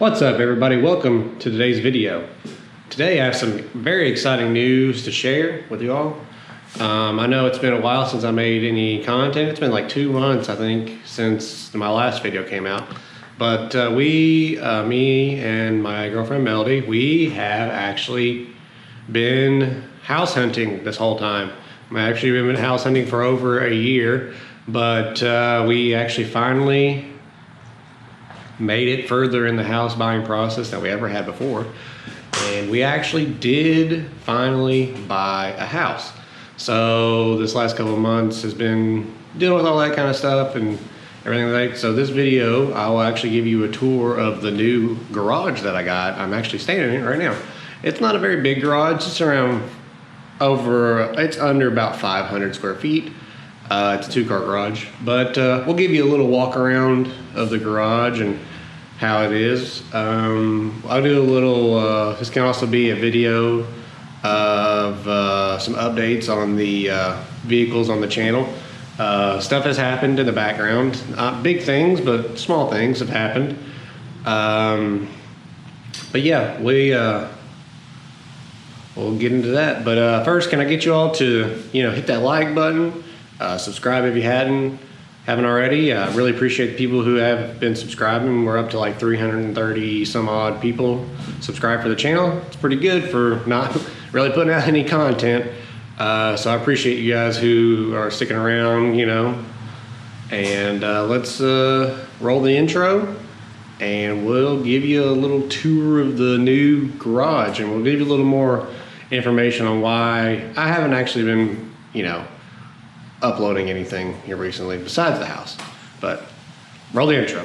What's up, everybody? Welcome to today's video. Today I have some very exciting news to share with you all. I know it's been a while since I made any content. It's been like 2 months, I think, since my last video came out. But me and my girlfriend Melody, we have actually been house hunting this whole time. I've actually been house hunting for over a year, but we actually finally made it further in the house buying process than we ever had before. And we actually did finally buy a house. So this last couple of months has been dealing with all that kind of stuff and everything like that. So this video, I will actually give you a tour of the new garage that I got. I'm actually staying in it right now. It's not a very big garage. It's around it's under about 500 square feet. It's a 2-car garage, but we'll give you a little walk around of the garage and how it is. I'll do a little, this can also be a video of some updates on the vehicles on the channel. Stuff has happened in the background. Not big things, but small things have happened. But yeah, we'll get into that. But first, can I get you all to, hit that like button, subscribe if you haven't already. I really appreciate the people who have been subscribing. We're up to like 330 some odd people subscribed for the channel. It's pretty good for not really putting out any content. So I appreciate you guys who are sticking around, and let's roll the intro and we'll give you a little tour of the new garage, and we'll give you a little more information on why I haven't actually been, uploading anything here recently besides the house. But roll the intro.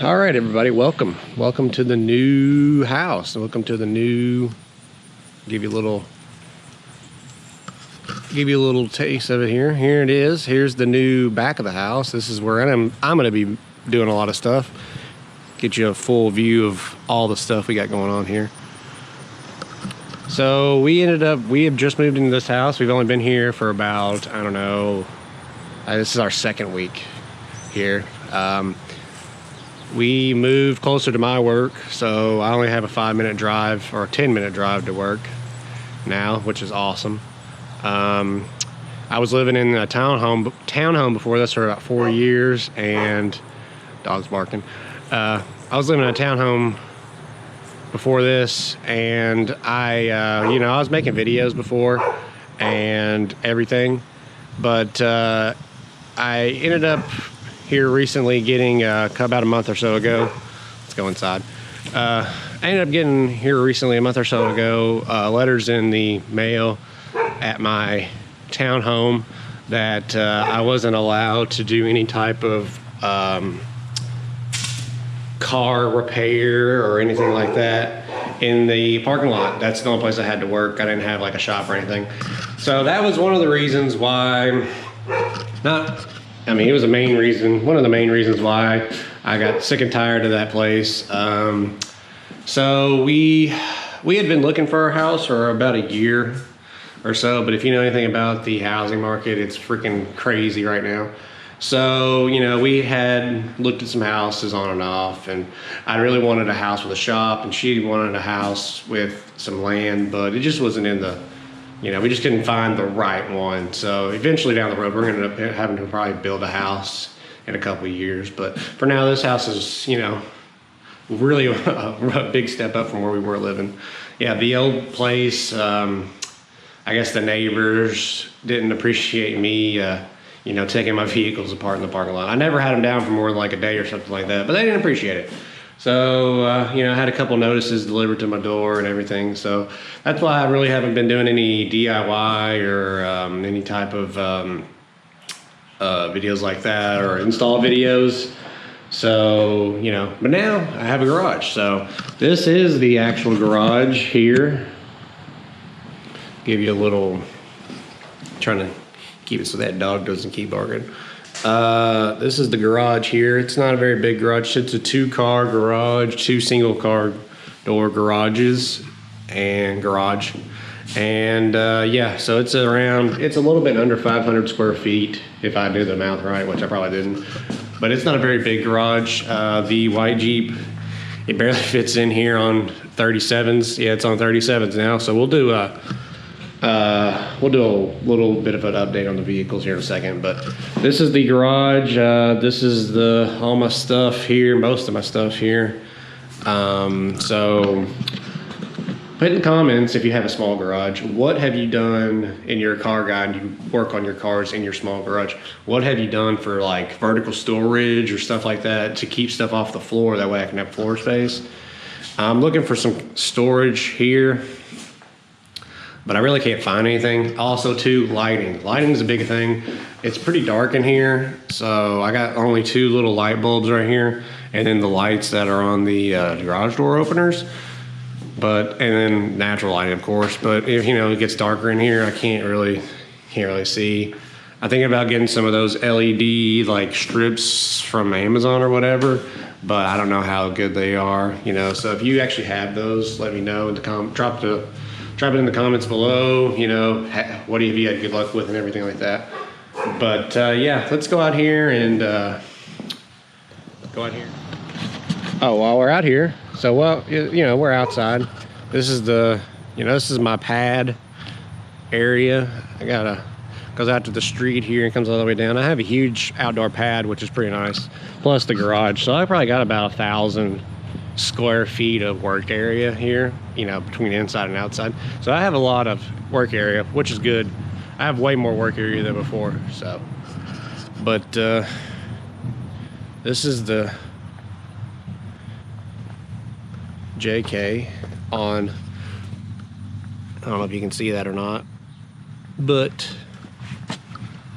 All right, everybody, welcome to the new house. Welcome to the new, give you a little taste of it here. Here it is. Here's the new back of the house. This is where I'm going to be doing a lot of stuff. Get you a full view of all the stuff we got going on here. So we have just moved into this house. We've only been here for about, I don't know, this is our second week here. We moved closer to my work, so I only have a 5-minute drive or a 10-minute drive to work now, which is awesome. I was living in a townhome before this for about 4 years, and dog's barking. I was living in a townhome before this, and I was making videos before and everything, but I ended up here recently getting about a month or so ago. Let's go inside. I ended up getting here recently, a month or so ago, letters in the mail at my townhome that I wasn't allowed to do any type of car repair or anything like that in the parking lot. That's the only place I had to work. I didn't have like a shop or anything. So that was one of the reasons why, it was one of the main reasons why I got sick and tired of that place. So we had been looking for a house for about a year or so, but if you know anything about the housing market, it's freaking crazy right now. So, we had looked at some houses on and off, and I really wanted a house with a shop, and she wanted a house with some land, but it just wasn't in the, we just couldn't find the right one. So eventually down the road, we're gonna end up having to probably build a house in a couple of years. But for now, this house is, really a big step up from where we were living. Yeah, the old place, I guess the neighbors didn't appreciate me, taking my vehicles apart in the parking lot. I never had them down for more than like a day or something like that, but they didn't appreciate it. So, I had a couple notices delivered to my door and everything. So that's why I really haven't been doing any DIY or any type of videos like that or install videos. So, but now I have a garage. So this is the actual garage here. Give you a little, trying to keep it so that dog doesn't keep barking. This is the garage here. It's not a very big garage. It's a 2-car garage, 2 single car door garages and garage. And yeah, so it's a little bit under 500 square feet if I do the math right, which I probably didn't. But it's not a very big garage. The white Jeep, it barely fits in here on 37s. Yeah, it's on 37s now. So we'll do a little bit of an update on the vehicles here in a second. But this is the garage. This is all my stuff here, most of my stuff here. So put in the comments if you have a small garage. What have you done in your car guide? You work on your cars in your small garage. What have you done for like vertical storage or stuff like that to keep stuff off the floor? That way I can have floor space. I'm looking for some storage here, but I really can't find anything. Also too, lighting. Lighting is a big thing. It's pretty dark in here, so I got only 2 little light bulbs right here, and then the lights that are on the garage door openers. And then natural lighting, of course. But if it gets darker in here, I can't really see. I'm thinking about getting some of those LED like strips from Amazon or whatever, but I don't know how good they are. So if you actually have those, let me know in the drop it in the comments below. What have you had good luck with and everything like that. But yeah, let's go out here and go out here. Oh, while we're out here, so we're outside. This is this is my pad area. Goes out to the street here and comes all the way down. I have a huge outdoor pad, which is pretty nice, plus the garage. So I probably got about 1,000 square feet of work area here, between inside and outside. So I have a lot of work area, which is good. I have way more work area than before. So, but this is the JK on, I don't know if you can see that or not, but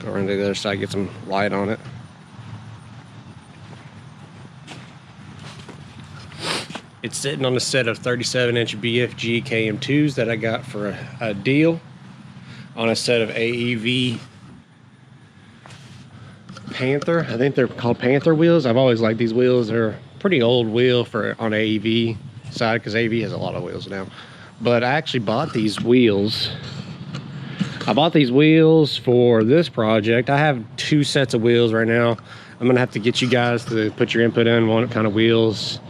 go around to the other side, get some light on it. It's sitting on a set of 37-inch BFG KM2s that I got for a deal on a set of AEV Panther. I think they're called Panther wheels. I've always liked these wheels. They're a pretty old wheel on AEV side, because AEV has a lot of wheels now. But I actually bought these wheels. I bought these wheels for this project. I have 2 sets of wheels right now. I'm gonna have to get you guys to put your input in what kind of wheels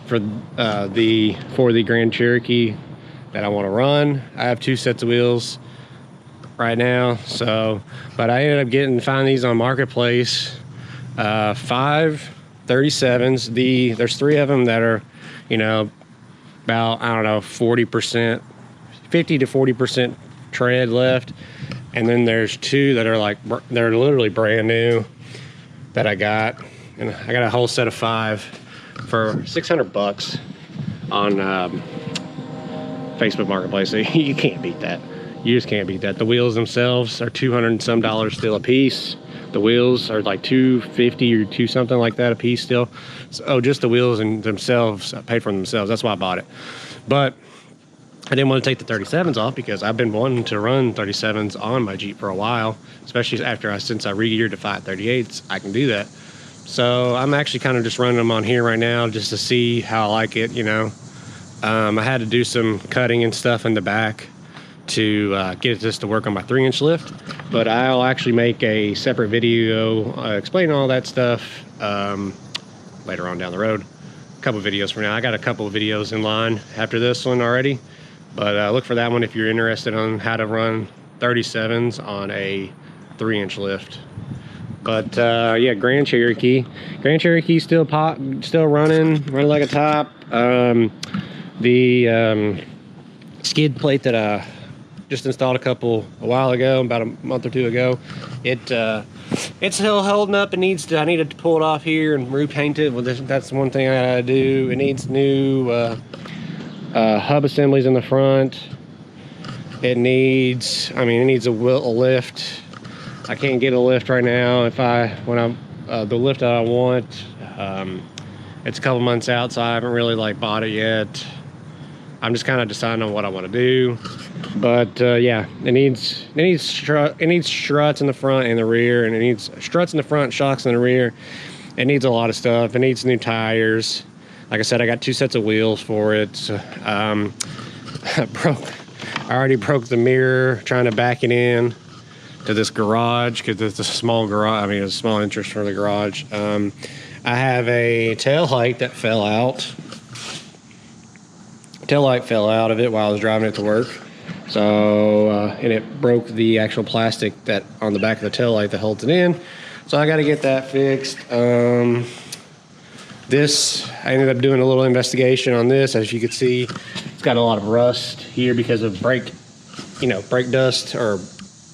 for the Grand Cherokee that I want to run. I have 2 sets of wheels right now. So, but I ended up finding these on Marketplace. 5 37s. There's 3 of them that are, about, I don't know, 40%, 50 to 40% tread left. And then there's 2 that are they're literally brand new that I got. And I got a whole set of 5 for $600 on Facebook Marketplace. So you can't beat that. You just can't beat that. The wheels themselves are $200 and some still a piece. The wheels are like $250 or $2 something like that a piece still. So, just the wheels and themselves paid for themselves. That's why I bought it. But I didn't want to take the 37s off because I've been wanting to run 37s on my Jeep for a while, especially since I re-geared to 538s. I can do that. So I'm actually kind of just running them on here right now just to see how I like it. I had to do some cutting and stuff in the back to get this to work on my 3-inch lift, but I'll actually make a separate video explaining all that stuff later on down the road. A couple videos from now. I got a couple of videos in line after this one already, but look for that one if you're interested on how to run 37s on a 3-inch lift. But yeah, Grand Cherokee still running like a top. The skid plate that I just installed a while ago, about a month or 2 ago, it's still holding up. I needed to pull it off here and repaint it. Well, that's one thing I gotta do. It needs new hub assemblies in the front. It needs a lift. I can't get a lift right now. The lift that I want, it's a couple months out, so I haven't really bought it yet. I'm just kind of deciding on what I want to do. But yeah, it needs struts in the front and the rear, and it needs struts in the front, shocks in the rear. It needs a lot of stuff. It needs new tires. Like I said, I got 2 sets of wheels for it. I already broke the mirror trying to back it in to this garage because it's a small garage. I mean, it's a small entrance for the garage. I have a tail light that fell out. Tail light fell out of it while I was driving it to work. So, and it broke the actual plastic that on the back of the tail light that holds it in. So I got to get that fixed. This, I ended up doing a little investigation on this. As you can see, it's got a lot of rust here because of brake dust or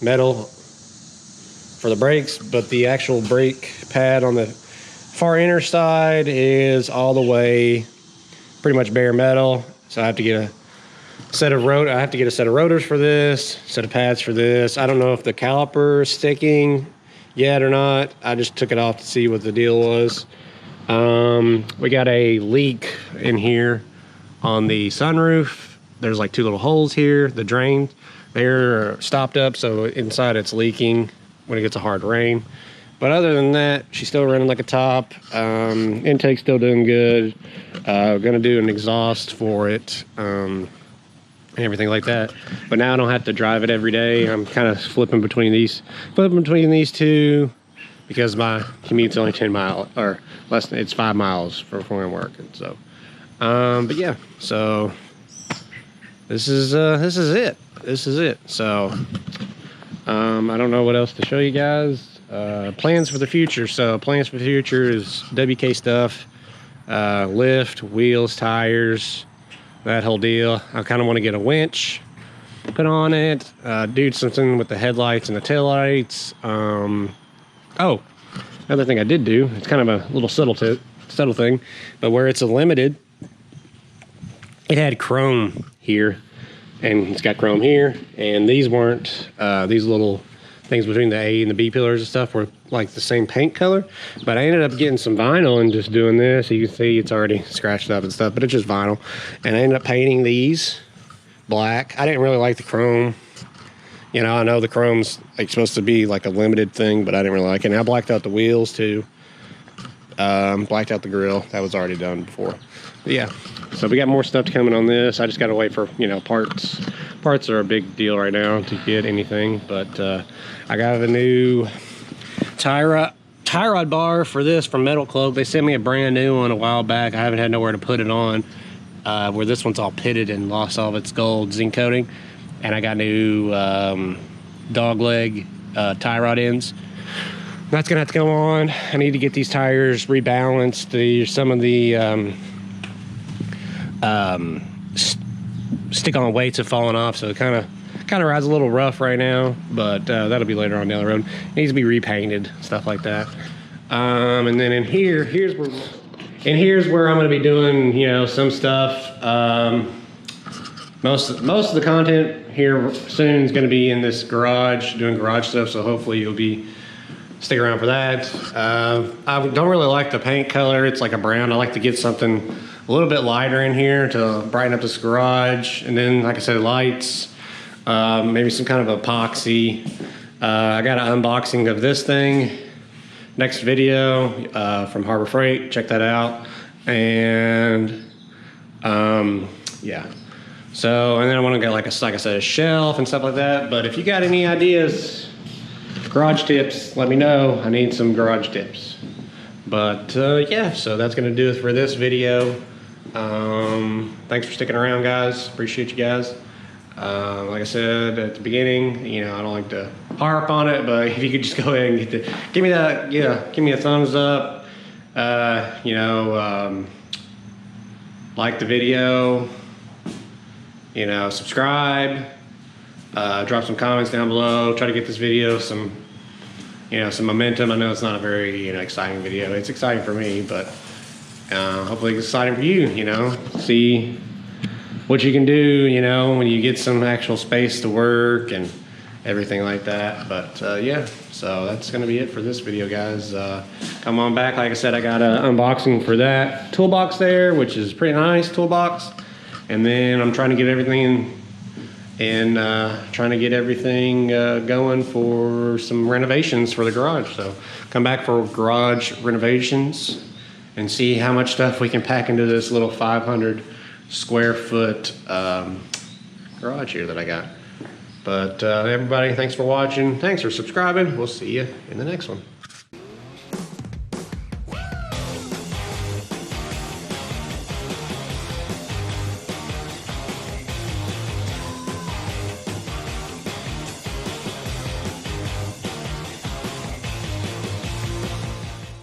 metal for the brakes. But the actual brake pad on the far inner side is all the way pretty much bare metal. So I have to get a set of rotors for this, set of pads for this. I don't know if the caliper is sticking yet or not. I just took it off to see what the deal was. We got a leak in here on the sunroof. There's like 2 little holes here. The drain, they're stopped up, so inside it's leaking when it gets a hard rain. But other than that, she's still running like a top. Intake's still doing good. Gonna do an exhaust for it, and everything like that. But now I don't have to drive it every day. I'm kind of flipping between these 2 because my commute's only 10 miles or less than, it's 5 miles from where I'm working. So, but yeah, so this is it. So, I don't know what else to show you guys. Plans for the future. So plans for the future is WK stuff, lift, wheels, tires, that whole deal. I kind of want to get a winch put on it, do something with the headlights and the taillights. Oh, another thing I did do, it's kind of a little subtle thing, but where it's a limited, it had chrome here, and it's got chrome here, and these weren't, these little things between the A and the B pillars and stuff were like the same paint color, but I ended up getting some vinyl and just doing this. You can see it's already scratched up and stuff, but it's just vinyl, and I ended up painting these black. I didn't really like the chrome. You know, I know the chrome's like supposed to be like a limited thing, but I didn't really like it. And I blacked out the wheels too. Blacked out the grill. That was already done before. But yeah, so we got more stuff coming on this. I just got to wait for, parts. Parts are a big deal right now to get anything. But I got a new tie rod bar for this from Metal Cloak. They sent me a brand new one a while back. I haven't had nowhere to put it on. Where this one's all pitted and lost all of its gold zinc coating. And I got new dog leg tie rod ends. That's gonna have to go on. I need to get these tires rebalanced. Some of the stick-on weights have fallen off, so it kind of rides a little rough right now. But that'll be later on down the road. It needs to be repainted, stuff like that. And then here's where I'm gonna be doing, some stuff. Most of the content here soon is going to be in this garage, doing garage stuff, so hopefully you'll stick around for that. I don't really like the paint color. It's like a brown. I like to get something a little bit lighter in here to brighten up this garage. And then, like I said, lights, maybe some kind of epoxy. I got an unboxing of this thing. Next video from Harbor Freight. Check that out. And yeah. So, and then I want to get like I said, a shelf and stuff like that. But if you got any ideas, garage tips, let me know. I need some garage tips. But yeah, so that's going to do it for this video. Thanks for sticking around, guys. Appreciate you guys. Like I said at the beginning, I don't like to harp on it, but if you could just go ahead and give me a thumbs up. Like the video. Subscribe, drop some comments down below, try to get this video some momentum. I know it's not a very, exciting video. It's exciting for me, but hopefully it's exciting for you, see what you can do, when you get some actual space to work and everything like that. But yeah, so that's going to be it for this video, guys. Come on back. Like I said, I got an unboxing for that toolbox there, which is pretty nice toolbox. And then I'm trying to get everything going for some renovations for the garage. So come back for garage renovations and see how much stuff we can pack into this little 500 square foot garage here that I got. But everybody, thanks for watching. Thanks for subscribing. We'll see you in the next one.